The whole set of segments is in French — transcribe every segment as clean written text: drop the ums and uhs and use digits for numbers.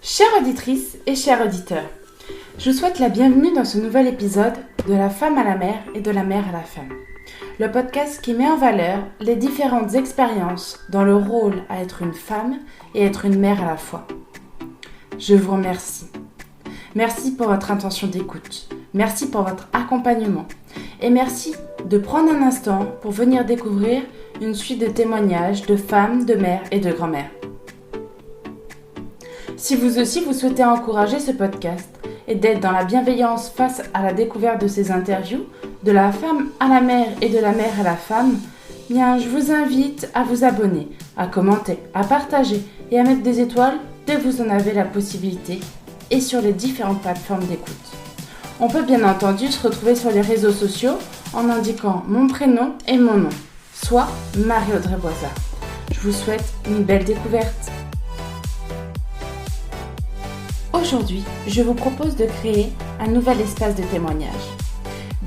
Chères auditrices et chers auditeurs, je vous souhaite la bienvenue dans ce nouvel épisode de la femme à la mère et de la mère à la femme. Le podcast qui met en valeur les différentes expériences dans le rôle à être une femme et être une mère à la fois. Je vous remercie. Merci pour votre intention d'écoute. Merci pour votre accompagnement. Et merci de prendre un instant pour venir découvrir une suite de témoignages de femmes, de mères et de grand-mères. Si vous aussi vous souhaitez encourager ce podcast et d'être dans la bienveillance face à la découverte de ces interviews, de la femme à la mère et de la mère à la femme, bien je vous invite à vous abonner, à commenter, à partager et à mettre des étoiles dès que vous en avez la possibilité et sur les différentes plateformes d'écoute. On peut bien entendu se retrouver sur les réseaux sociaux en indiquant mon prénom et mon nom, soit Marie-Audrey Boisard. Je vous souhaite une belle découverte. Aujourd'hui, je vous propose de créer un nouvel espace de témoignage.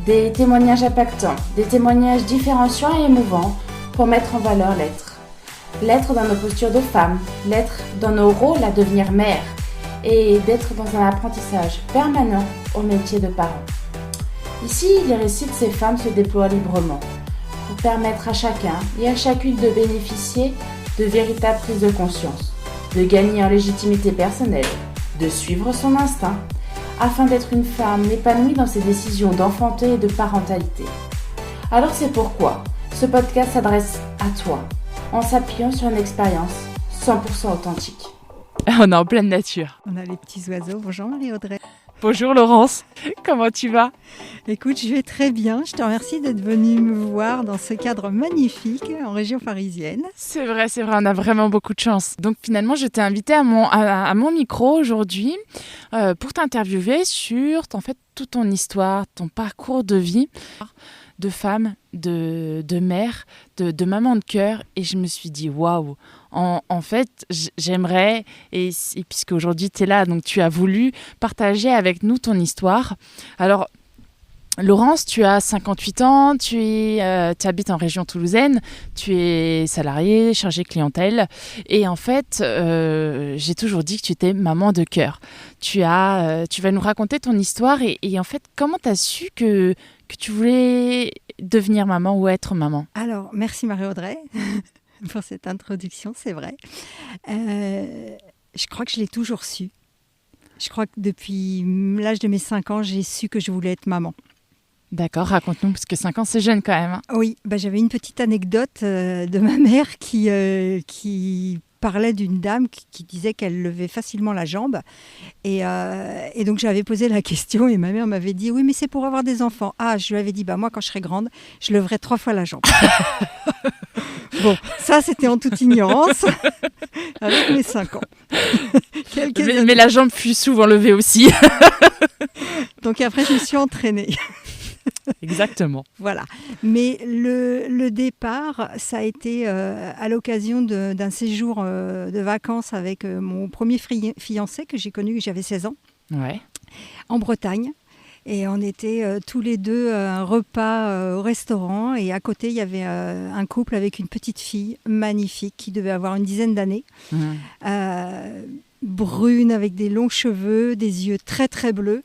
Des témoignages impactants, des témoignages différenciants et émouvants pour mettre en valeur l'être. L'être dans nos postures de femmes, l'être dans nos rôles à devenir mère et d'être dans un apprentissage permanent au métier de parent. Ici, les récits de ces femmes se déploient librement pour permettre à chacun et à chacune de bénéficier de véritables prises de conscience, de gagner en légitimité personnelle, de suivre son instinct, afin d'être une femme épanouie dans ses décisions d'enfanter et de parentalité. Alors c'est pourquoi ce podcast s'adresse à toi, en s'appuyant sur une expérience 100% authentique. On est en pleine nature. On a les petits oiseaux. Bonjour Marie-Audrey. Bonjour Laurence, comment tu vas ? Écoute, je vais très bien. Je te remercie d'être venue me voir dans ce cadre magnifique en région parisienne. C'est vrai, on a vraiment beaucoup de chance. Donc finalement, je t'ai invitée à mon micro aujourd'hui pour t'interviewer sur toute ton histoire, ton parcours de vie, de femme, de mère, de maman de cœur. Et je me suis dit, waouh, en fait, j'aimerais, et puisque aujourd'hui tu es là, donc tu as voulu partager avec nous ton histoire. Alors, Laurence, tu as 58 ans, tu habites en région toulousaine, tu es salariée, chargée clientèle. Et en fait, j'ai toujours dit que tu étais maman de cœur. Tu vas nous raconter ton histoire et en fait, comment tu as su que tu voulais devenir maman ou être maman ? Alors, merci Marie-Audrey pour cette introduction, c'est vrai. Je crois que je l'ai toujours su. Je crois que depuis l'âge de mes 5 ans, j'ai su que je voulais être maman. D'accord, raconte-nous, parce que 5 ans, c'est jeune quand même. Hein. Oui, j'avais une petite anecdote de ma mère qui parlait d'une dame qui disait qu'elle levait facilement la jambe. Et donc, j'avais posé la question et ma mère m'avait dit « Oui, mais c'est pour avoir des enfants. » Ah, je lui avais dit « Moi, quand je serai grande, je leverai 3 fois la jambe. » Bon, ça, c'était en toute ignorance, avec mes 5 ans. Mais la jambe fut souvent levée aussi. Donc après, je me suis entraînée. Exactement. Voilà. Mais le départ, ça a été à l'occasion d'un séjour de vacances avec mon premier fiancé que j'ai connu quand j'avais 16 ans, en Bretagne. Et on était tous les deux à un repas au restaurant. Et à côté, il y avait un couple avec une petite fille magnifique qui devait avoir une dizaine d'années. Brune, avec des longs cheveux, des yeux très très bleus.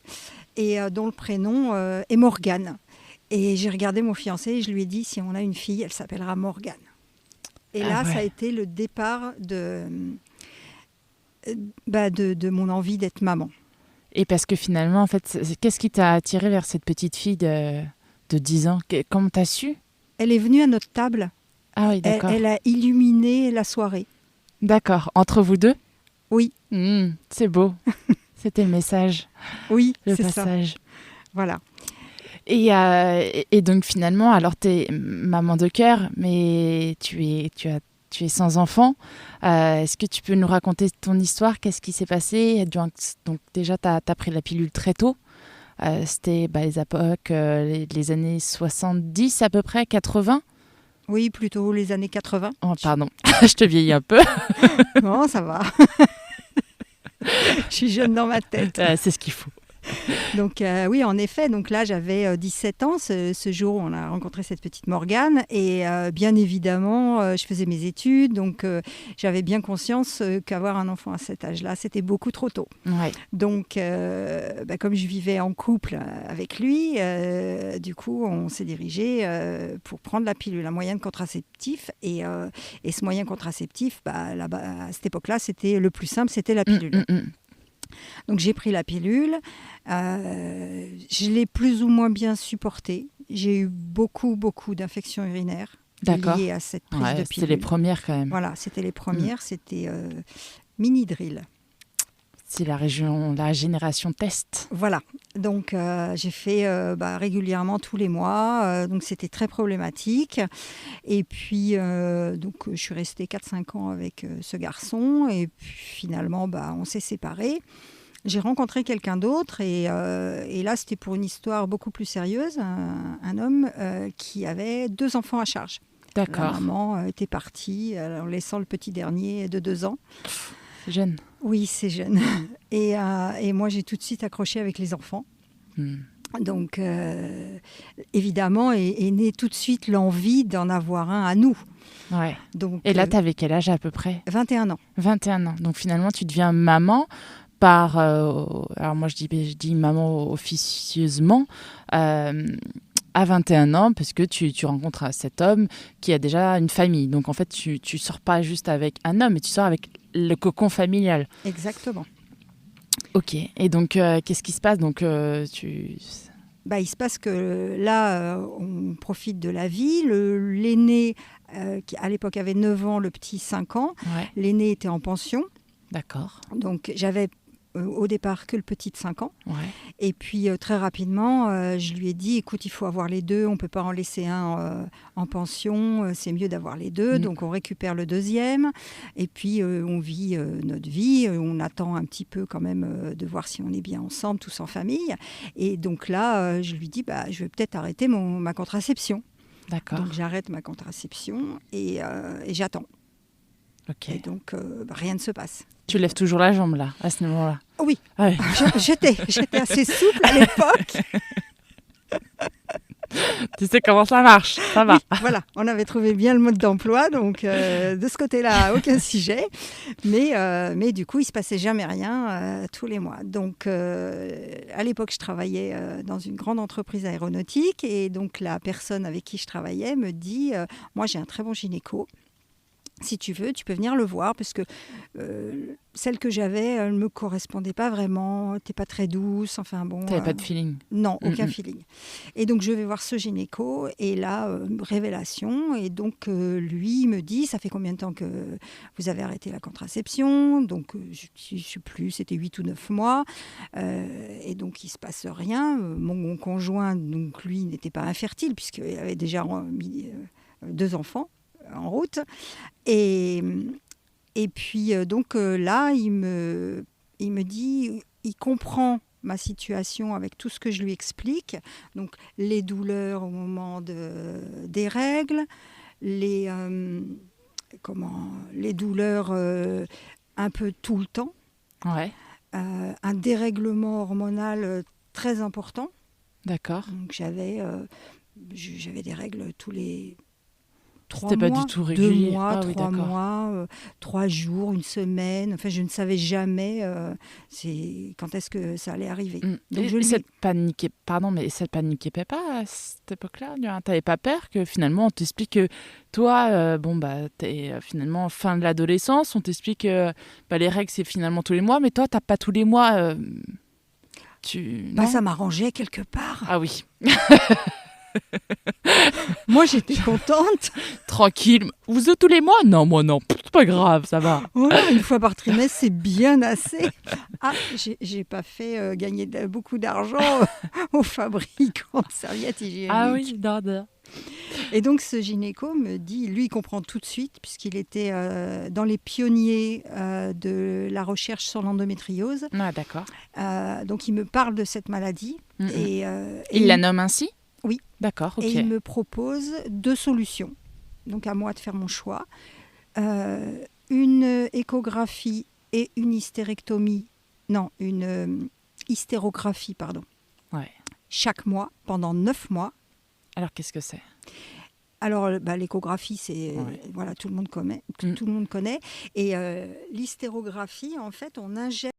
Et dont le prénom est Morgane. Et j'ai regardé mon fiancé et je lui ai dit, si on a une fille, elle s'appellera Morgane. Et là, ça a été le départ de mon envie d'être maman. Et parce que finalement, en fait, qu'est-ce qui t'a attiré vers cette petite fille de 10 ans ? Comment t'as su ? Elle est venue à notre table. Ah oui, d'accord. Elle a illuminé la soirée. D'accord. Entre vous deux ? Oui. C'est beau. C'était le message. Oui, le c'est passage. Ça. Voilà. Et donc finalement, alors tu es maman de cœur, mais tu es sans enfant. Est-ce que tu peux nous raconter ton histoire ? Qu'est-ce qui s'est passé ? Donc déjà, tu as pris la pilule très tôt. C'était les époques, les années 70 à peu près, 80 ? Oui, plutôt les années 80. Oh, pardon, je te vieillis un peu. Non, ça va. Je suis jeune dans ma tête. C'est ce qu'il faut. Donc oui, en effet, donc là j'avais 17 ans ce jour où on a rencontré cette petite Morgane et bien évidemment je faisais mes études, donc j'avais bien conscience qu'avoir un enfant à cet âge-là, c'était beaucoup trop tôt. Ouais. Donc comme je vivais en couple avec lui, du coup on s'est dirigé pour prendre la pilule, un moyen de contraceptif et ce moyen contraceptif, là-bas, à cette époque-là, c'était le plus simple, c'était la pilule. Donc j'ai pris la pilule, je l'ai plus ou moins bien supportée. J'ai eu beaucoup d'infections urinaires liées à cette prise de pilule. C'était les premières quand même. Voilà, c'était les premières, c'était Minidril. C'est la génération test. Voilà, donc j'ai fait régulièrement tous les mois, donc c'était très problématique. Et puis, donc, je suis restée 4-5 ans avec ce garçon, et puis finalement, on s'est séparés. J'ai rencontré quelqu'un d'autre, et là, c'était pour une histoire beaucoup plus sérieuse, un homme qui avait 2 enfants à charge. D'accord. La maman était partie en laissant le petit dernier de 2 ans. C'est jeune. Oui, c'est jeune. Et moi, j'ai tout de suite accroché avec les enfants. Donc, évidemment, est née tout de suite l'envie d'en avoir un à nous. Ouais. Donc, et là, tu avais quel âge à peu près ? 21 ans. 21 ans. Donc, finalement, tu deviens maman par... alors, moi, je dis maman officieusement. À 21 ans, parce que tu rencontres cet homme qui a déjà une famille. Donc, en fait, tu sors pas juste avec un homme, mais tu sors avec le cocon familial. Exactement. Ok. Et donc, qu'est-ce qui se passe ? Donc, il se passe que là, on profite de la vie. L'aîné, qui à l'époque avait 9 ans, le petit 5 ans. Ouais. L'aîné était en pension. D'accord. Donc, j'avais au départ que le petit de 5 ans. Ouais. Et puis très rapidement, je lui ai dit, écoute, il faut avoir les deux, on ne peut pas en laisser un en pension, c'est mieux d'avoir les deux. Donc on récupère le deuxième, et puis on vit notre vie, on attend un petit peu quand même de voir si on est bien ensemble, tous en famille. Et donc là, je lui dis, je vais peut-être arrêter ma contraception. D'accord. Donc j'arrête ma contraception et j'attends. Okay. Et donc, rien ne se passe. Tu lèves toujours la jambe, là, à ce moment-là ? Oui, ouais. J'étais assez souple à l'époque. Tu sais comment ça marche, ça va. Oui, voilà, on avait trouvé bien le mode d'emploi, donc de ce côté-là, aucun sujet. Mais du coup, il ne se passait jamais rien tous les mois. Donc, à l'époque, je travaillais dans une grande entreprise aéronautique, et donc la personne avec qui je travaillais me dit moi, j'ai un très bon gynéco. Si tu veux, tu peux venir le voir, parce que celle que j'avais, elle ne me correspondait pas vraiment. T'es pas très douce, enfin bon. T'avais pas de feeling ? Non, aucun feeling. Et donc, je vais voir ce gynéco, et là, révélation. Et donc, lui me dit, ça fait combien de temps que vous avez arrêté la contraception ? Donc, je ne sais plus, c'était 8 ou 9 mois. Et donc, il ne se passe rien. Mon conjoint, donc lui, n'était pas infertile, puisqu'il avait déjà mis 2 enfants en route. Et puis donc là, il me dit, il comprend ma situation avec tout ce que je lui explique. Donc les douleurs au moment des règles, les douleurs un peu tout le temps, ouais. Un dérèglement hormonal très important. D'accord. Donc j'avais des règles tous les 3 C'était mois, pas du tout régulier. 2 mois, 3 oui, mois, 3 jours, une semaine. Enfin, je ne savais jamais quand est-ce que ça allait arriver. Donc ça te paniquait pas à cette époque-là ? T'avais pas peur que finalement on t'explique que toi, t'es finalement fin de l'adolescence, on t'explique que les règles c'est finalement tous les mois, mais toi t'as pas tous les mois. Ça m'arrangeait quelque part. Ah oui. Moi, j'étais contente. Tranquille. Vous êtes tous les mois ? Non, moi non. C'est pas grave, ça va. Voilà, une fois par trimestre, c'est bien assez. Ah, j'ai pas fait gagner beaucoup d'argent aux fabricants de serviettes hygiéniques. Ah oui, non. Et donc, ce gynéco me dit, lui, il comprend tout de suite, puisqu'il était dans les pionniers de la recherche sur l'endométriose. Ah, d'accord. Donc, il me parle de cette maladie. Et il la nomme ainsi ? Oui. D'accord, ok. Et il me propose 2 solutions. Donc, à moi de faire mon choix. Une échographie et une hystérectomie. Non, une Hystérographie, pardon. Ouais. Chaque mois, pendant 9 mois. Alors, qu'est-ce que c'est ? Alors, l'échographie, c'est voilà, tout le monde connaît. Et l'hystérographie, en fait, on injecte